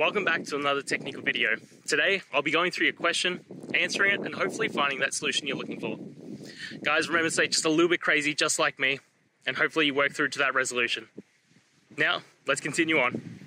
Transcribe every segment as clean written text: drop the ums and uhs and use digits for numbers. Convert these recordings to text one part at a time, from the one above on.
Welcome back to another technical video. Today, I'll be going through your question, answering it, and hopefully finding that solution you're looking for. Guys, remember to stay just a little bit crazy, just like me, and hopefully you work through to that resolution. Now, let's continue on.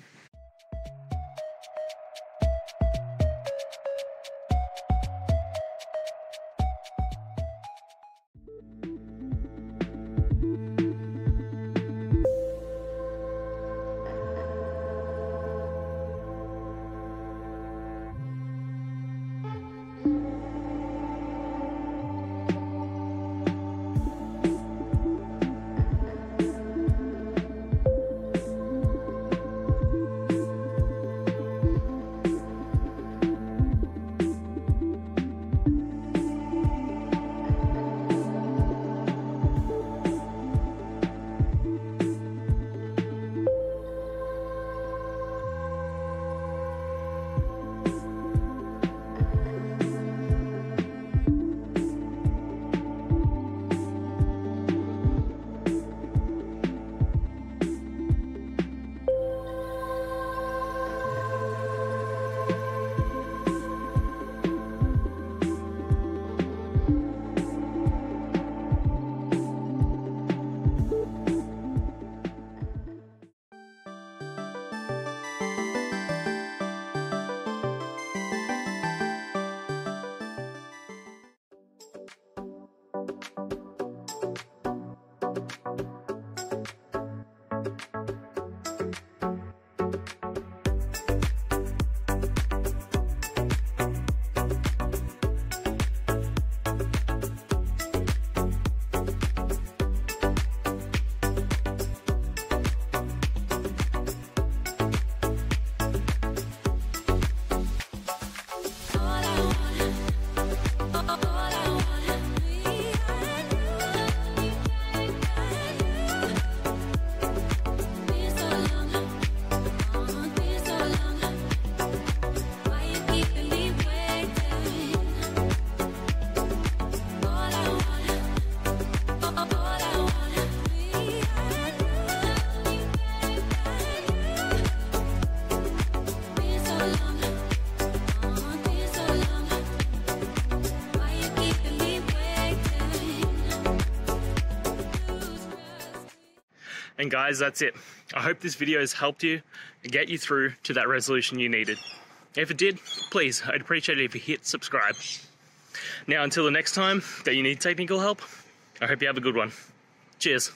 And guys, that's it. I hope this video has helped you and get you through to that resolution you needed. If it did, please, I'd appreciate it if you hit subscribe. Now, until the next time that you need technical help, I hope you have a good one. Cheers.